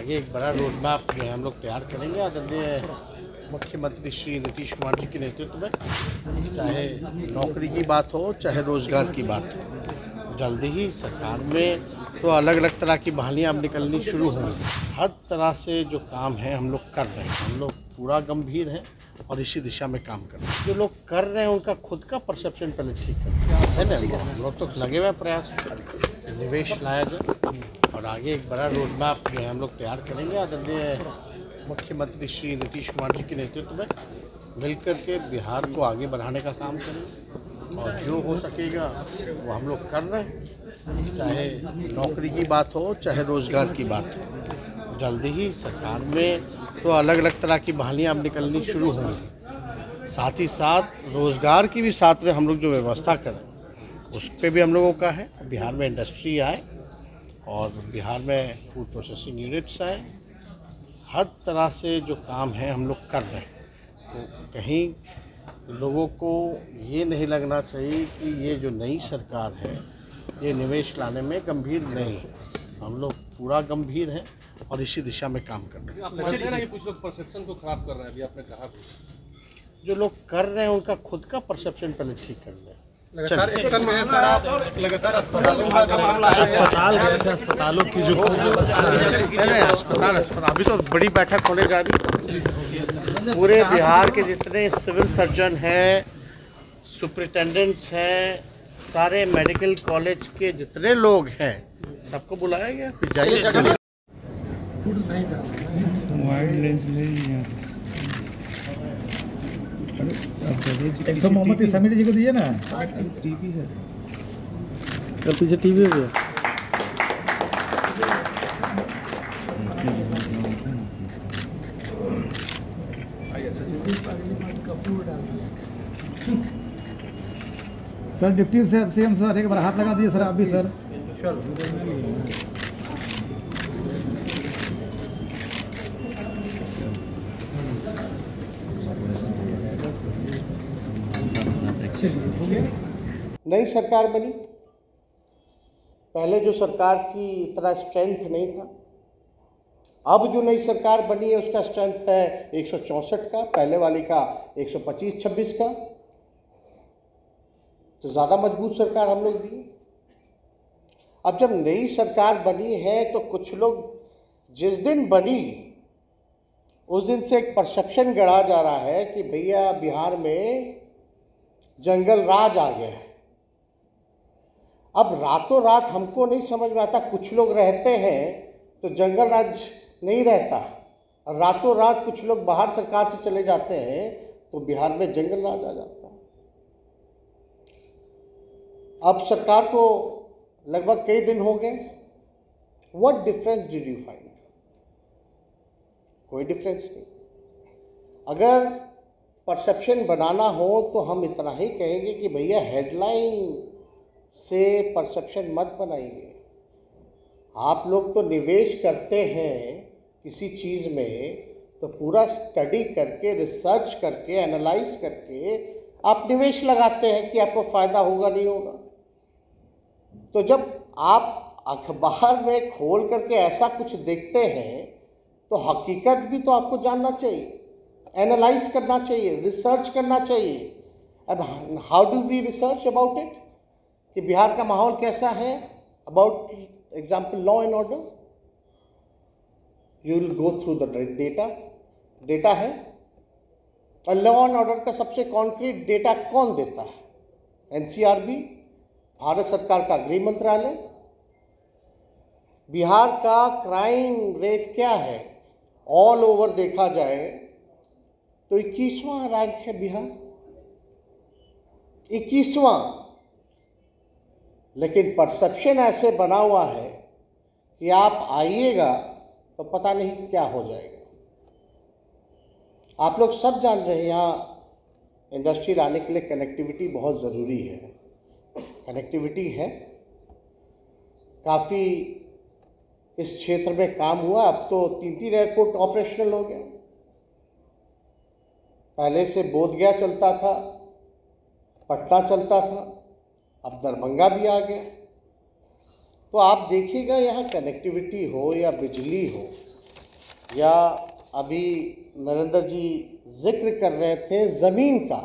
आगे एक बड़ा रोड मैप जो है हम लोग तैयार करेंगे आदरणीय मुख्यमंत्री श्री नीतीश कुमार जी के नेतृत्व में। चाहे नौकरी की बात हो, चाहे रोजगार की बात हो, जल्दी ही सरकार में तो अलग अलग तरह की बहालियाँ अब निकलनी शुरू होंगी। हर तरह से जो काम है हम लोग कर रहे हैं, हम लोग पूरा गंभीर हैं और इसी दिशा में काम कर रहे हैं। जो लोग कर रहे हैं उनका खुद का परसेप्शन पहले ठीक है ना। हम लोग तो लगे हुए प्रयास निवेश लाया जाए और आगे एक बड़ा रोड मैप जो है हम लोग तैयार करेंगे आदरणीय मुख्यमंत्री श्री नीतीश कुमार जी के नेतृत्व में। मिलकर के बिहार को आगे बढ़ाने का काम करेंगे और जो हो सकेगा वो हम लोग कर रहे हैं। चाहे नौकरी की बात हो, चाहे रोजगार की बात हो, जल्दी ही सरकार में तो अलग अलग तरह की बहालियाँ अब निकलनी शुरू होंगी। साथ ही साथ रोजगार की भी साथ में हम लोग जो व्यवस्था करें उस पर भी हम लोगों का है। बिहार में इंडस्ट्री आए और बिहार में फूड प्रोसेसिंग यूनिट्स आए। हर तरह से जो काम है हम लोग कर रहे हैं। तो कहीं लोगों को ये नहीं लगना चाहिए कि ये जो नई सरकार है ये निवेश लाने में गंभीर नहीं है। हम लोग पूरा गंभीर हैं और इसी दिशा में काम कर रहे हैं। आप कह रहे हैं कि कुछ लोग परसेप्शन को खराब कर रहे हैं, अभी आपने कहा। जो लोग कर रहे हैं उनका खुद का परसेप्शन पहले ठीक कर रहे हैं। लगातार अस्पतालों की जो अस्पताल अभी तो बड़ी बैठक होने जा रही है। पूरे बिहार के जितने सिविल सर्जन हैं, सुपरिटेंडेंट्स हैं, सारे मेडिकल कॉलेज के जितने लोग हैं सबको बुलाया गया। एक तो मोहम्मद इस्लामी जी को दिए ना, टीवी है कल पीछे टीवी हो गया। सर डिप्टी सीएम सर एक बार हाथ लगा दिए सर, आप भी सर। नई सरकार बनी, पहले जो सरकार थी इतना स्ट्रेंथ नहीं था। अब जो नई सरकार बनी है उसका स्ट्रेंथ है 164 का, पहले वाली का 125-26 का। तो ज़्यादा मजबूत सरकार हम लोग दी। अब जब नई सरकार बनी है तो कुछ लोग जिस दिन बनी उस दिन से एक परसेप्शन गढ़ा जा रहा है कि भैया बिहार में जंगल राज आ गया है। अब रातों रात हमको नहीं समझ में आता, कुछ लोग रहते हैं तो जंगल राज नहीं रहता, और रातों रात कुछ लोग बाहर सरकार से चले जाते हैं तो बिहार में जंगल राज आ जाता है। अब सरकार को लगभग कई दिन हो गए। What difference did you find? कोई डिफरेंस नहीं। अगर परसेप्शन बनाना हो तो हम इतना ही कहेंगे कि भैया हेडलाइन से परसेप्शन मत बनाइए। आप लोग तो निवेश करते हैं किसी चीज़ में तो पूरा स्टडी करके, रिसर्च करके, एनालाइज करके आप निवेश लगाते हैं कि आपको फ़ायदा होगा नहीं होगा। तो जब आप अखबार में खोल करके ऐसा कुछ देखते हैं तो हकीकत भी तो आपको जानना चाहिए, एनालाइज करना चाहिए, रिसर्च करना चाहिए। अब how do we research about it कि बिहार का माहौल कैसा है? About example law and order, you will go through the data है। और लॉ एंड ऑर्डर का सबसे कॉन्क्रीट डेटा कौन देता है? एनसीआरबी, भारत सरकार का गृह मंत्रालय। बिहार का क्राइम रेट क्या है? ऑल ओवर देखा जाए तो 21वां रैंक है बिहार, 21वां। लेकिन परसेप्शन ऐसे बना हुआ है कि आप आइएगा तो पता नहीं क्या हो जाएगा। आप लोग सब जान रहे हैं यहाँ इंडस्ट्री लाने के लिए कनेक्टिविटी बहुत ज़रूरी है। कनेक्टिविटी है, काफ़ी इस क्षेत्र में काम हुआ। अब तो 3 एयरपोर्ट ऑपरेशनल हो गए। पहले से बोधगया चलता था, पटना चलता था, अब दरभंगा भी आ गया। तो आप देखिएगा यहाँ कनेक्टिविटी हो या बिजली हो, या अभी नरेंद्र जी जिक्र कर रहे थे ज़मीन का,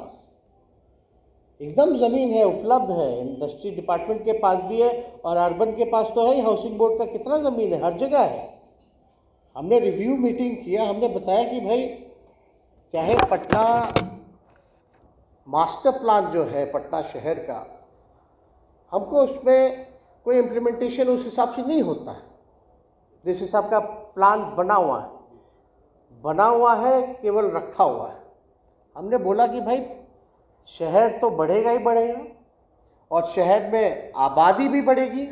एकदम ज़मीन है, उपलब्ध है, इंडस्ट्री डिपार्टमेंट के पास भी है और अर्बन के पास तो है ही, हाउसिंग बोर्ड का कितना ज़मीन है, हर जगह है। हमने रिव्यू मीटिंग किया, हमने बताया कि भाई चाहे पटना मास्टर प्लान जो है पटना शहर का, हमको उसमें कोई इम्प्लीमेंटेशन उस हिसाब से नहीं होता है जिस हिसाब का प्लान बना हुआ है, केवल रखा हुआ है। हमने बोला कि भाई शहर तो बढ़ेगा ही बढ़ेगा और शहर में आबादी भी बढ़ेगी,